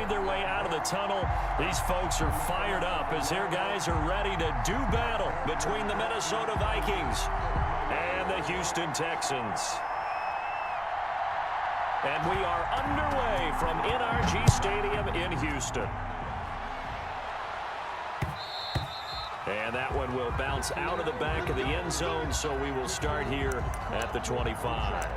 made their way out of the tunnel. These folks are fired up as their guys are ready to do battle between the Minnesota Vikings and the Houston Texans. And we are underway from NRG Stadium in Houston. And that one will bounce out of the back of the end zone, so we will start here at the 25.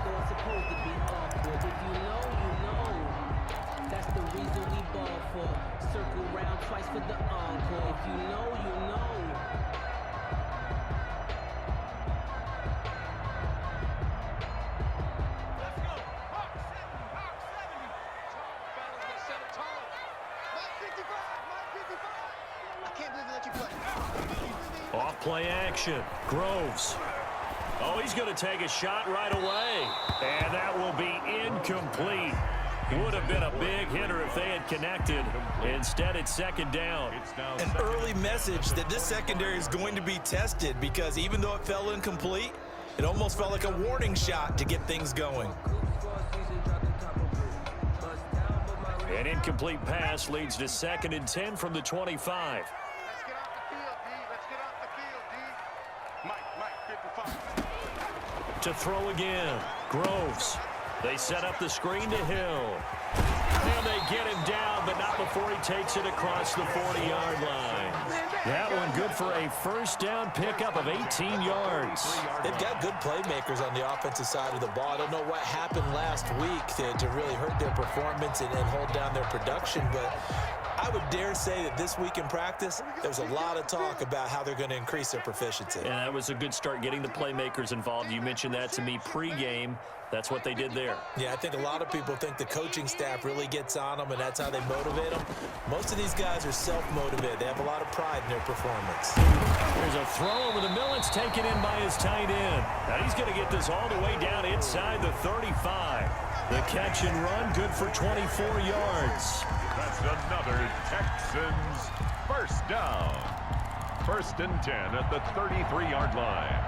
That's the reason we ball for. Circle round twice for the encore. If you know, you know. Let's go. Hawk 70. Battle's gonna set a tone. Mike 55. I can't believe they let you play. Off play action. Groves. Oh, he's going to take a shot right away. And that will be incomplete. Would have been a big hitter if they had connected. Instead, it's second down. An early message that this secondary is going to be tested, because even though it fell incomplete, it almost felt like a warning shot to get things going. An incomplete pass leads to 2nd and 10 from the 25. Let's get off the field, D. Let's get off the field, D. Mike 55. To throw again. Groves. They set up the screen to Hill. And they get him down, but not before he takes it across the 40-yard line. That one good for a first down pickup of 18 yards. They've got good playmakers on the offensive side of the ball. I don't know what happened last week to really hurt their performance and hold down their production, but I would dare say that this week in practice, there's a lot of talk about how they're going to increase their proficiency. And that was a good start, getting the playmakers involved. You mentioned that to me pregame. That's what they did there. Yeah, I think a lot of people think the coaching staff really gets on them, and that's how they motivate them. Most of these guys are self-motivated. They have a lot of pride in their performance. There's a throw over the middle. It's taken in by his tight end. Now he's going to get this all the way down inside the 35. The catch and run, good for 24 yards. That's another Texans first down. 1st and 10 at the 33-yard line.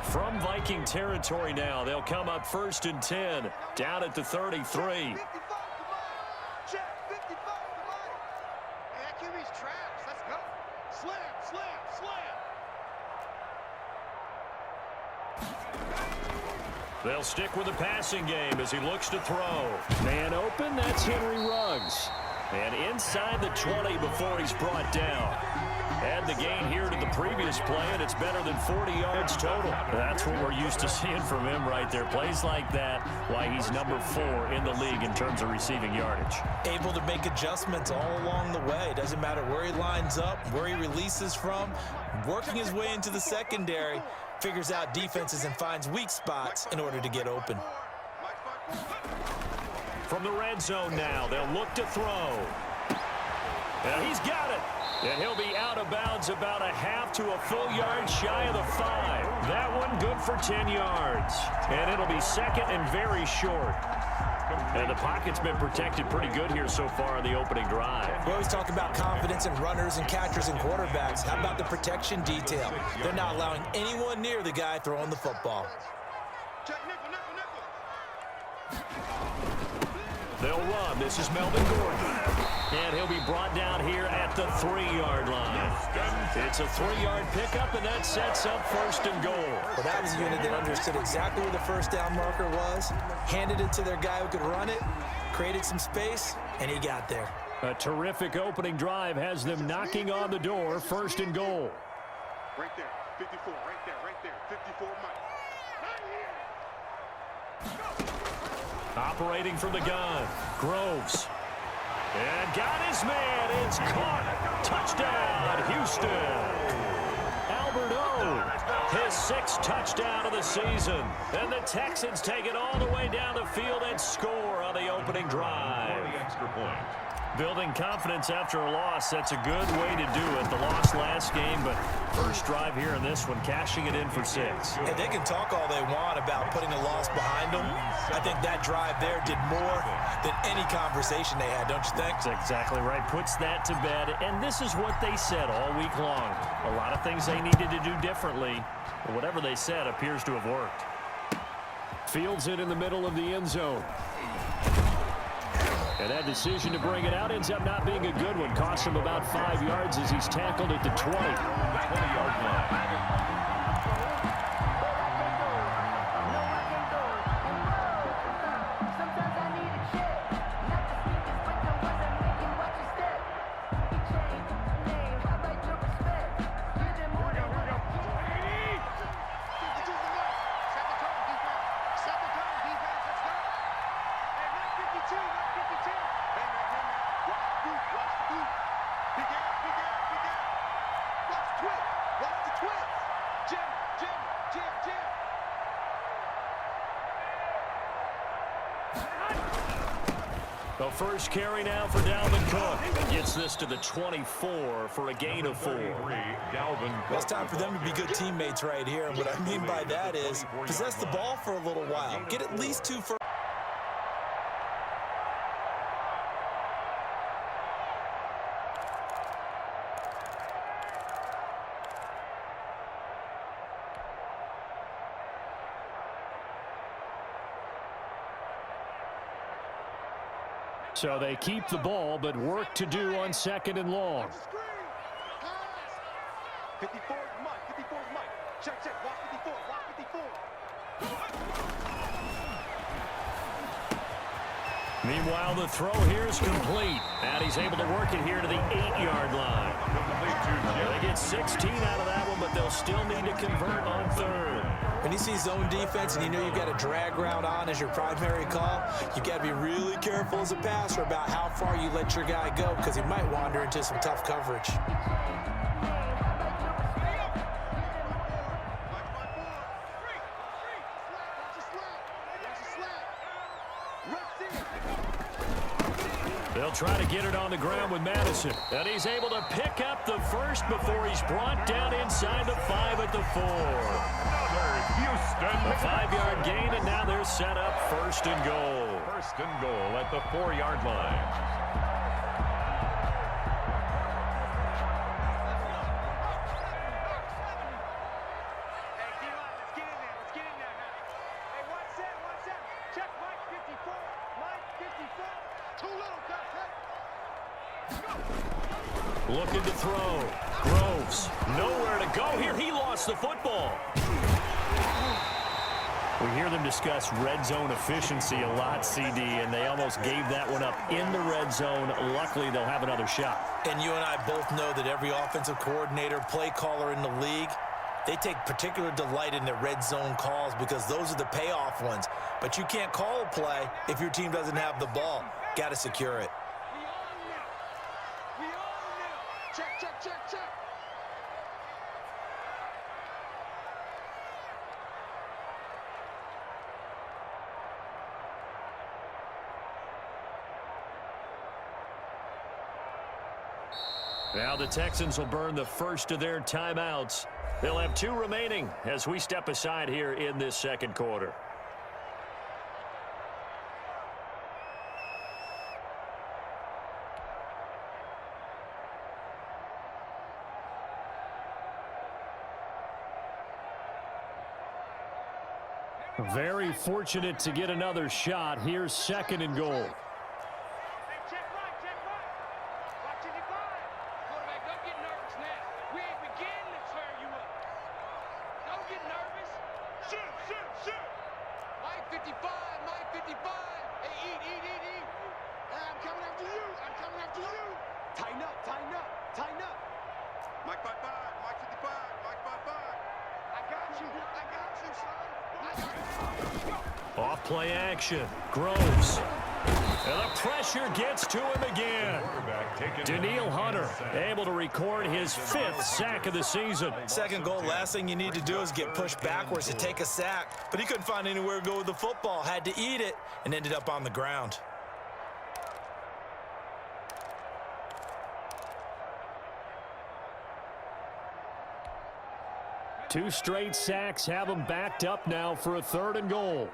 From Viking territory now, they'll come up 1st and 10, down at the 33. 55, check, 55, come on. Hey, that QB's trash. Let's go. Slam. They'll stick with the passing game as he looks to throw. Man open, that's Henry Ruggs. And inside the 20 before he's brought down. Add the gain here to the previous play, and it's better than 40 yards total. That's what we're used to seeing from him right there. Plays like that, why he's number 4 in the league in terms of receiving yardage. Able to make adjustments all along the way. Doesn't matter where he lines up, where he releases from. Working his way into the secondary, figures out defenses and finds weak spots in order to get open. From the red zone now, they'll look to throw. And he's got it. And he'll be out of bounds about a half to a full yard shy of the 5. That one good for 10 yards. And it'll be 2nd and very short. And the pocket's been protected pretty good here so far on the opening drive. We always talk about confidence in runners and catchers and quarterbacks. How about the protection detail? They're not allowing anyone near the guy throwing the football. Check, nickel. They'll run. This is Melvin Gordon. And he'll be brought down here at the 3-yard line. It's a 3-yard pickup, and that sets up 1st and goal. Well, that was a unit that understood exactly where the first down marker was, handed it to their guy who could run it, created some space, and he got there. A terrific opening drive has them knocking on the door, 1st and goal. Right there, 54, right there, 54, Mike. Operating from the gun, Groves. And got his man. It's caught. Touchdown, Houston. Albert O, his 6th touchdown of the season. And the Texans take it all the way down the field and score on the opening drive. For the extra point. Building confidence after a loss, that's a good way to do it. The loss last game, but first drive here in this one, cashing it in for 6. And they can talk all they want about putting a loss behind them. I think that drive there did more than any conversation they had, don't you think? That's exactly right. Puts that to bed, and this is what they said all week long. A lot of things they needed to do differently, but whatever they said appears to have worked. Fields it in the middle of the end zone. And that decision to bring it out ends up not being a good one. Costs him about 5 yards as he's tackled at the 20. 20-yard line. The first carry now for Dalvin Cook. Gets this to the 24 for a gain of 4. Well, it's time for them to be good teammates right here. And what I mean by that is possess the ball for a little while. Get at least 2 first. So they keep the ball, but work to do on 2nd and long. 54 is Mike. 54 is Mike. Check, check. Watch 54. Watch 54. Meanwhile, the throw here is complete. And he's able to work it here to the 8-yard line. They get 16 out of that one, but they'll still need to convert on 3rd. When you see zone defense and you know you've got a drag route on as your primary call, you've got to be really careful as a passer about how far you let your guy go because he might wander into some tough coverage. They'll try to get it on the ground with Madison. And he's able to pick up the first before he's brought down inside the 5 at the 4. Houston. A 5-yard gain, and now they're set up 1st and goal. 1st and goal at the 4-yard line. Looking to throw. Groves. Nowhere to go here. He lost the football. We hear them discuss red zone efficiency a lot, CD, and they almost gave that one up in the red zone. Luckily, they'll have another shot. And you and I both know that every offensive coordinator, play caller in the league, they take particular delight in their red zone calls because those are the payoff ones. But you can't call a play if your team doesn't have the ball. Got to secure it. Check, check, check, check. Now the Texans will burn the first of their timeouts. They'll have 2 remaining as we step aside here in this 2nd quarter. Very fortunate to get another shot. Here's 2nd and goal. Off-play action. Groves. And the pressure gets to him again. Daniil Hunter able to record his 5th sack of the season. 2nd goal, last thing you need to do is get pushed backwards to take a sack. But he couldn't find anywhere to go with the football. Had to eat it and ended up on the ground. Two straight sacks have him backed up now for a 3rd and goal.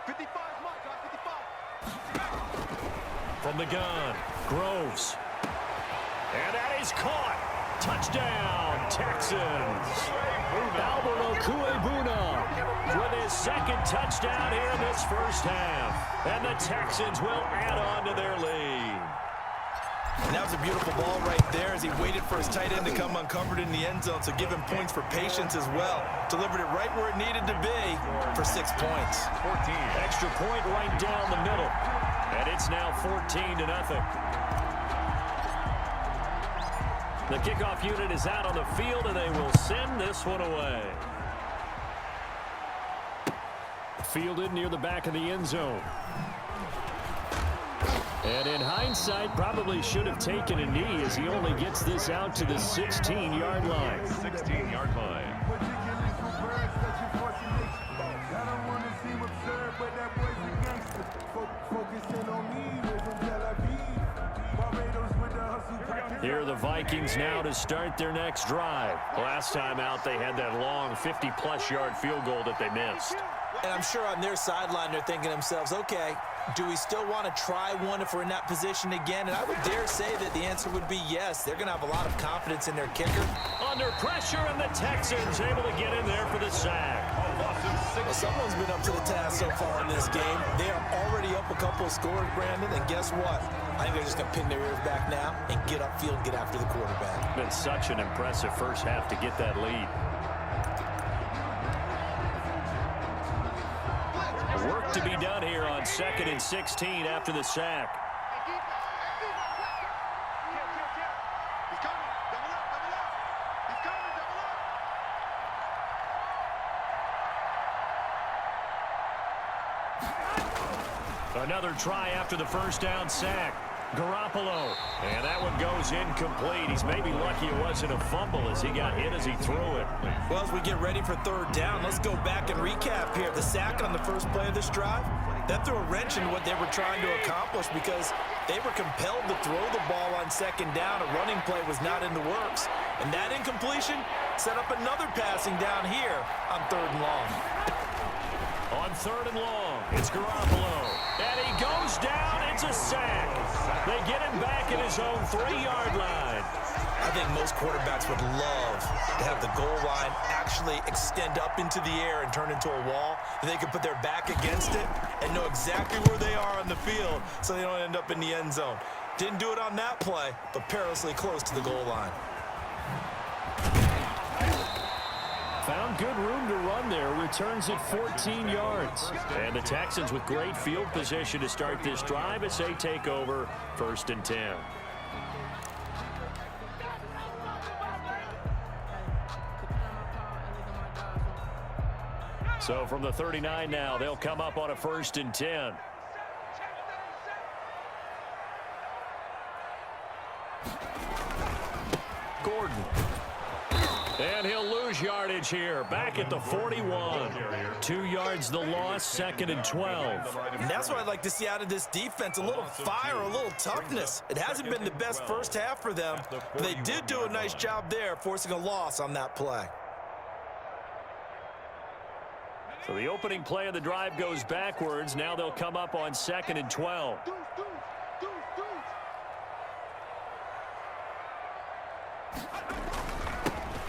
55, Mike, 55. From the gun, Groves. And that is caught. Touchdown, Texans. Albert Okuebuna with his second touchdown here in this first half. And the Texans will add on to their lead. And that was a beautiful ball right there as he waited for his tight end to come uncovered in the end zone, so give him points for patience as well. Delivered it right where it needed to be for 6 points. 14. Extra point right down the middle. And it's now 14-0. The kickoff unit is out on the field, and they will send this one away. Fielded near the back of the end zone. And in hindsight, probably should have taken a knee as he only gets this out to the 16-yard line. 16-yard line. Here are the Vikings now to start their next drive. Last time out, they had that long 50-plus yard field goal that they missed. And I'm sure on their sideline they're thinking to themselves, okay, do we still want to try one if we're in that position again? And I would dare say that the answer would be yes. They're going to have a lot of confidence in their kicker. Under pressure, and the Texans able to get in there for the sack. Well, someone's been up to the task so far in this game. They are already up a couple of scores, Brandon, and guess what? I think they're just going to pin their ears back now and get upfield and get after the quarterback. Been such an impressive first half to get that lead. Work to be done here on 2nd and 16 after the sack. Another try after the first down sack. Garoppolo. And that one goes incomplete. He's maybe lucky it wasn't a fumble as he got hit as he threw it. Well, as we get ready for third down, let's go back and recap here. The sack on the first play of this drive, that threw a wrench into what they were trying to accomplish because they were compelled to throw the ball on second down. A running play was not in the works. And that incompletion set up another passing down here on 3rd and long. On 3rd and long, it's Garoppolo. And he goes down. It's a sack. They get him back at his own 3-yard line. I think most quarterbacks would love to have the goal line actually extend up into the air and turn into a wall. They could put their back against it and know exactly where they are on the field so they don't end up in the end zone. Didn't do it on that play, but perilously close to the goal line. Found good room to run there. Returns at 14 yards. And the Texans with great field position to start this drive as they take over 1st and 10. So from the 39 now, they'll come up on a 1st and 10. Gordon. And he'll lose yardage here. Back at the 41. 2 yards the loss, 2nd and 12. And that's what I'd like to see out of this defense. A little fire, a little toughness. It hasn't been the best first half for them, but they did do a nice job there, forcing a loss on that play. So the opening play of the drive goes backwards. Now they'll come up on 2nd and 12.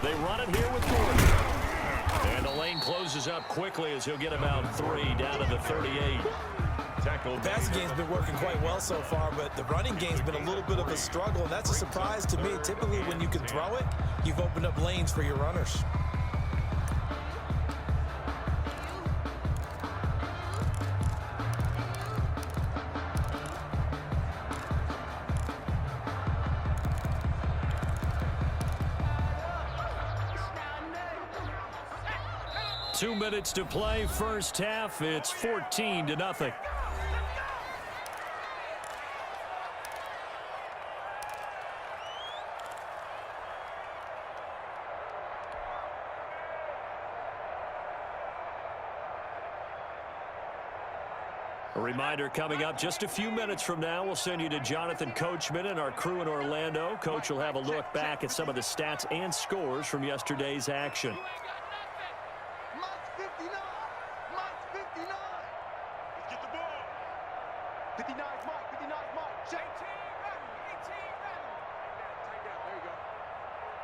They run it here with Gordon. And the lane closes up quickly as he'll get about 3 down to the 38. The passing game's been working quite well so far, but the running game's been a little bit of a struggle, and that's a surprise to me. Typically, when you can throw it, you've opened up lanes for your runners. Two minutes to play, first half. It's 14-0. A reminder coming up just a few minutes from now, we'll send you to Jonathan Coachman and our crew in Orlando. Coach will have a look back at some of the stats and scores from yesterday's action.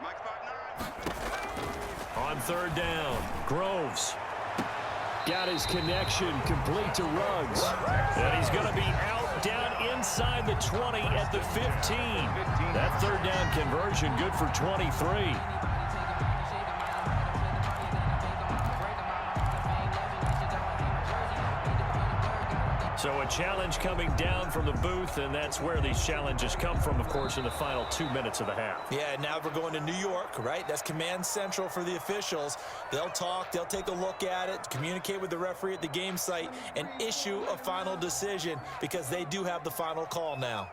Mike 5'9". On third down, Groves got his connection complete to Ruggs. And he's going to be out down inside the 20 at the 15. That third down conversion good for 23. So a challenge coming down from the booth, and that's where these challenges come from, of course, in the final 2 minutes of the half. Yeah, now we're going to New York, right? That's command central for the officials. They'll talk, they'll take a look at it, communicate with the referee at the game site, and issue a final decision because they do have the final call now.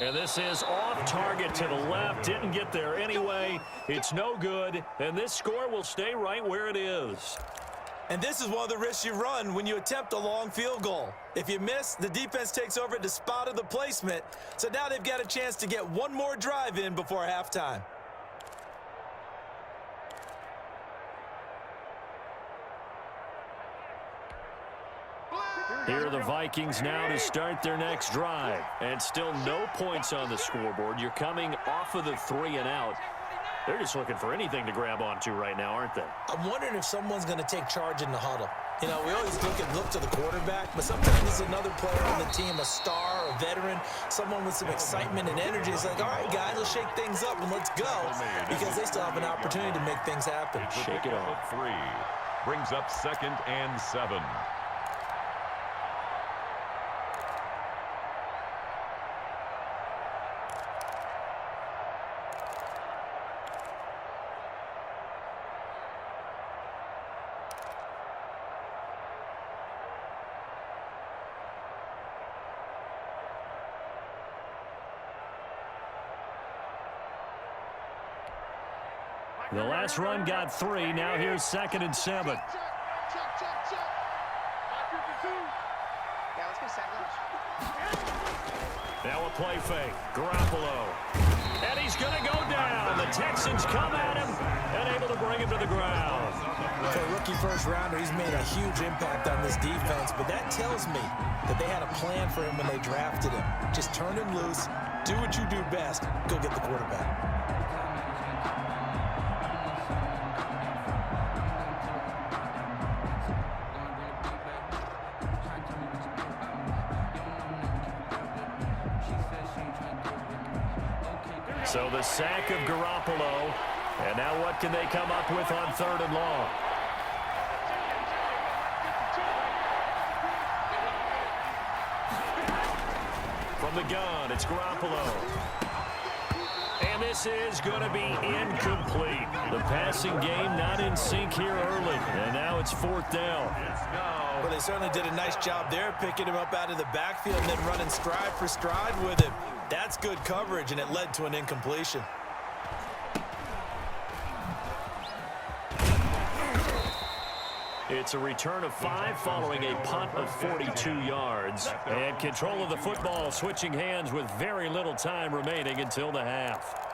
And this is off target to the left. Didn't get there anyway. It's no good. And this score will stay right where it is. And this is one of the risks you run when you attempt a long field goal. If you miss, the defense takes over at the spot of the placement. So now they've got a chance to get one more drive in before halftime. Here are the Vikings now to start their next drive. And still no points on the scoreboard. You're coming off of the 3 and out. They're just looking for anything to grab onto right now, aren't they? I'm wondering if someone's going to take charge in the huddle. You know, we always look to the quarterback, but sometimes there's another player on the team, a star, a veteran, someone with some excitement and energy. It's like, all right, guys, let's shake things up and let's go, because they still have an opportunity to make things happen. Shake it off. 3 brings up 2nd and 7. The last run got 3. Now here's 2nd and 7. Yeah, let's go second. Now a play fake. Garoppolo. And he's going to go down. The Texans come at him and able to bring him to the ground. For a rookie first-rounder, he's made a huge impact on this defense, but that tells me that they had a plan for him when they drafted him. Just turn him loose, do what you do best, go get the quarterback. So the sack of Garoppolo. And now what can they come up with on 3rd and long? From the gun, it's Garoppolo. And this is going to be incomplete. The passing game not in sync here early. And now it's 4th down. Well, they certainly did a nice job there, picking him up out of the backfield and then running stride for stride with him. That's good coverage, and it led to an incompletion. It's a return of 5 following a punt of 42 yards. And control of the football switching hands with very little time remaining until the half.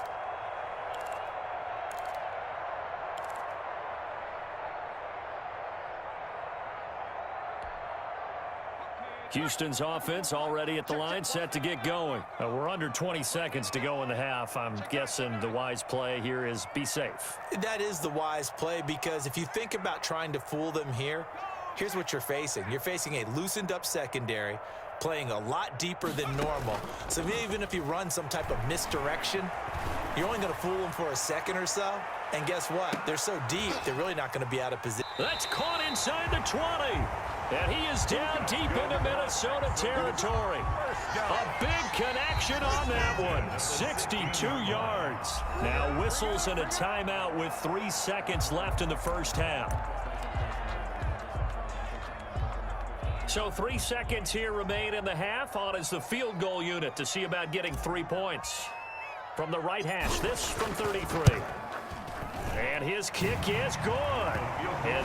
Houston's offense already at the line, set to get going. We're under 20 seconds to go in the half. I'm guessing the wise play here is be safe. That is the wise play, because if you think about trying to fool them here, here's what you're facing. You're facing a loosened up secondary, playing a lot deeper than normal. So even if you run some type of misdirection, you're only going to fool them for a second or so. And guess what? They're so deep, they're really not going to be out of position. That's caught inside the 20. And he is down deep into Minnesota territory. A big connection on that one. 62 yards. Now whistles and a timeout with 3 seconds left in the first half. So 3 seconds here remain in the half. On is the field goal unit to see about getting 3 points. From the right hash, this from 33. And his kick is good. And